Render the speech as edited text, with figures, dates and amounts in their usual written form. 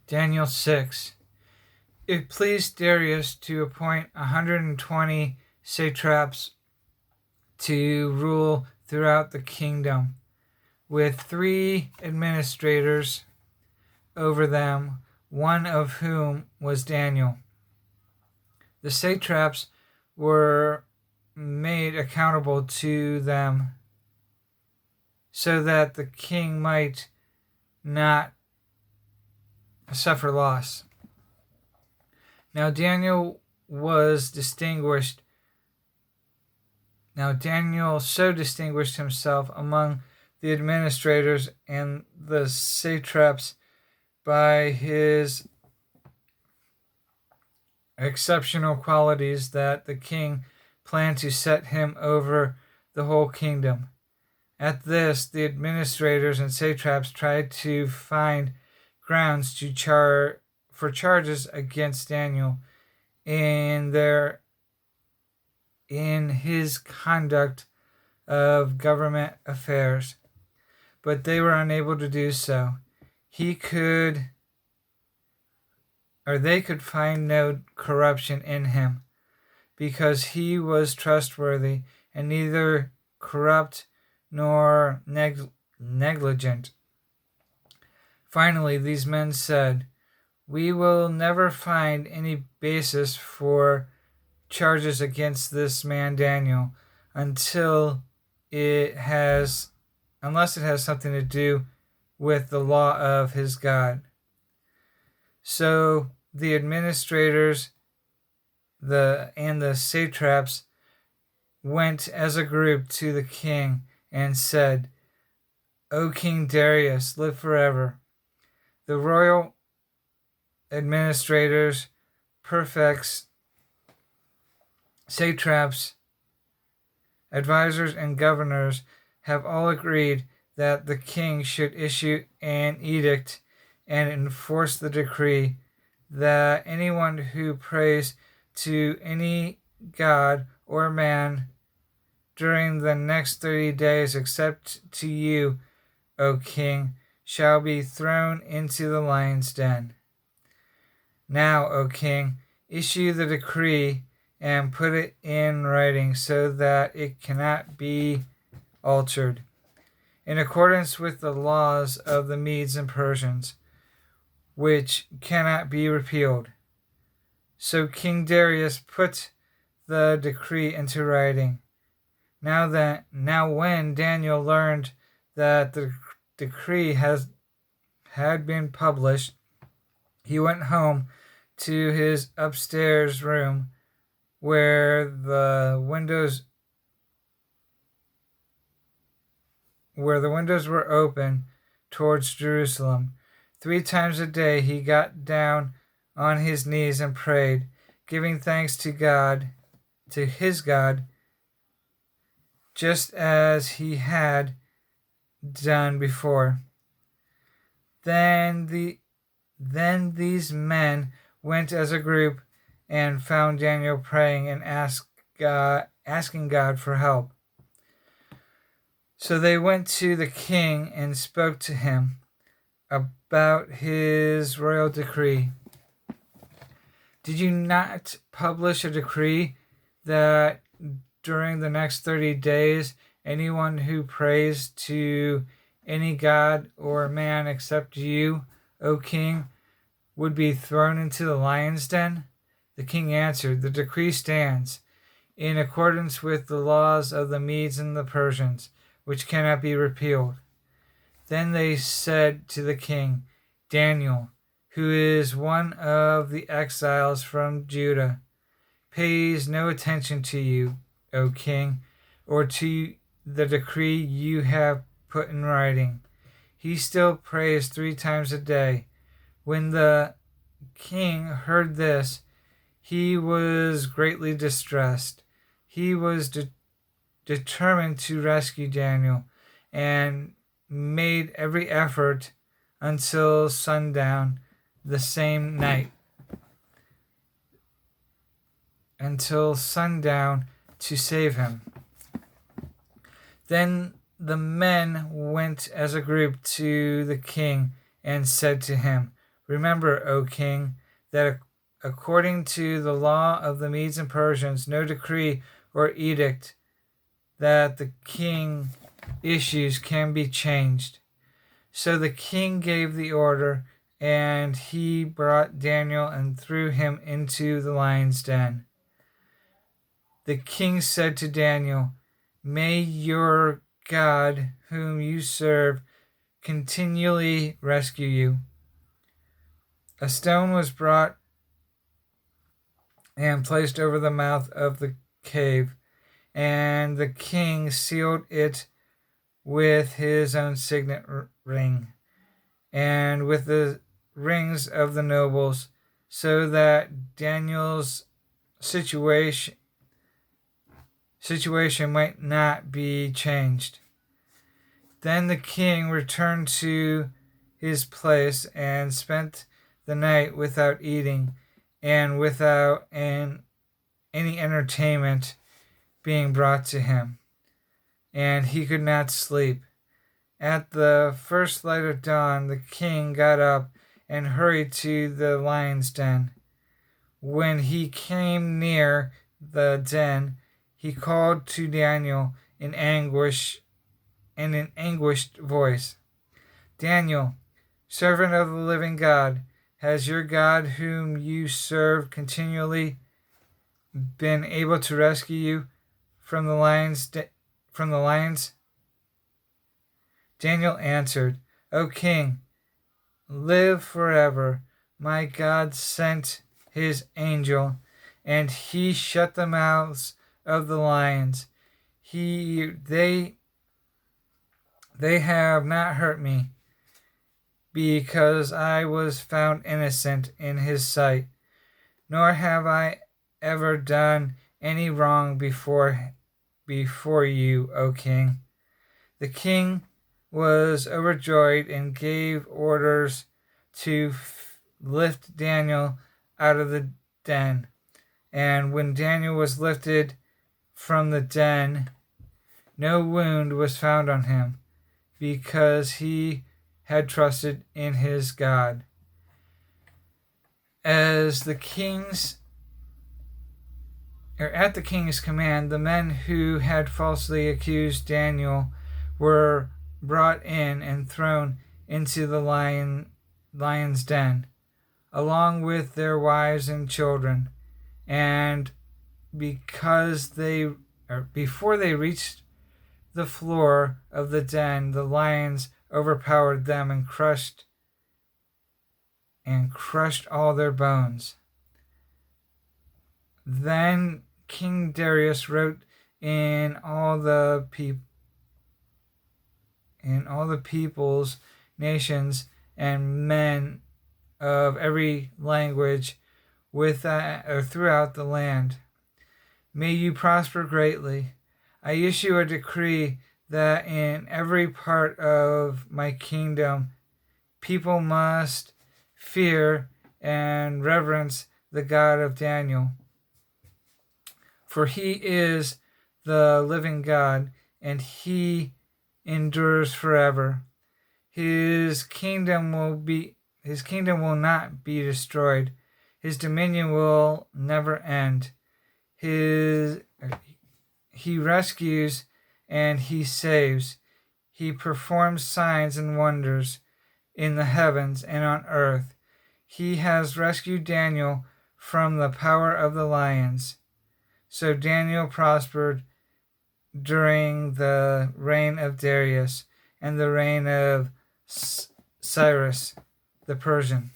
Daniel 6. It pleased Darius to appoint 120 satraps to rule throughout the kingdom, with 3 administrators over them, one of whom was Daniel. The satraps were made accountable to them so that the king might not suffer loss. Now Daniel so distinguished himself among the administrators and the satraps by his exceptional qualities that the king planned to set him over the whole kingdom. At this, the administrators and satraps tried to find grounds for charges against Daniel in his conduct of government affairs, but they were unable to do so. They could find no corruption in him, because he was trustworthy and neither corrupt nor negligent. Finally, these men said, "We will never find any basis for charges against this man Daniel unless it has something to do with the law of his God." So the administrators and the satraps went as a group to the king and said, "O King Darius, live forever." The royal administrators, prefects, satraps, advisors, and governors have all agreed that the king should issue an edict and enforce the decree that anyone who prays to any god or man during the next 30 days, except to you, O king, shall be thrown into the lion's den. Now, O king, issue the decree and put it in writing so that it cannot be altered, in accordance with the laws of the Medes and Persians, which cannot be repealed. So King Darius put the decree into writing. Now when Daniel learned that the decree had been published, he went home to his upstairs room where the windows were open towards Jerusalem. 3 times a day he got down on his knees and prayed, giving thanks to his God, just as he had done before. Then these men went as a group and found Daniel praying and asking God for help. So they went to the king and spoke to him about his royal decree. "Did you not publish a decree that during the next 30 days, anyone who prays to any god or man except you, O king, would be thrown into the lion's den?" The king answered, "The decree stands, in accordance with the laws of the Medes and the Persians, which cannot be repealed." Then they said to the king, "Daniel, who is one of the exiles from Judah, pays no attention to you, O king, or to the decree you have put in writing. He still prays 3 times a day." When the king heard this, he was greatly distressed. He was determined to rescue Daniel and made every effort until sundown the same night. To save him. Then the men went as a group to the king and said to him, Remember, O king, that according to the law of the Medes and Persians, no decree or edict that the king issues can be changed. So the king gave the order, and he brought Daniel and threw him into the lion's den. The king said to Daniel, "May your God, whom you serve, continually rescue you." A stone was brought and placed over the mouth of the cave, and the king sealed it with his own signet ring and with the rings of the nobles, so that Daniel's situation might not be changed. Then the king returned to his place and spent the night without eating and without any entertainment being brought to him, and he could not sleep. At the first light of dawn, the king got up and hurried to the lion's den. When he came near the den, he called to Daniel in anguished voice, "Daniel, servant of the living God, has your God, whom you serve continually, been able to rescue you from the lions?" Daniel answered, "O king, live forever. My God sent his angel, and he shut the mouths of the lions. They have not hurt me, because I was found innocent in his sight, nor have I ever done any wrong before you, O king." The king was overjoyed and gave orders to lift Daniel out of the den. And when Daniel was lifted from the den, no wound was found on him, because he had trusted in his God. At the king's command, the men who had falsely accused Daniel were brought in and thrown into the lion's den, along with their wives and children. And before they reached the floor of the den, the lions overpowered them and crushed all their bones. Then King Darius wrote in all the peoples, nations, and men of every language throughout the land, "May you prosper greatly. I issue a decree that in every part of my kingdom, people must fear and reverence the God of Daniel. For he is the living God, and he endures forever. His kingdom will not be destroyed. His dominion will never end. He rescues and he saves. He performs signs and wonders in the heavens and on earth. He has rescued Daniel from the power of the lions." So Daniel prospered during the reign of Darius and the reign of Cyrus the Persian.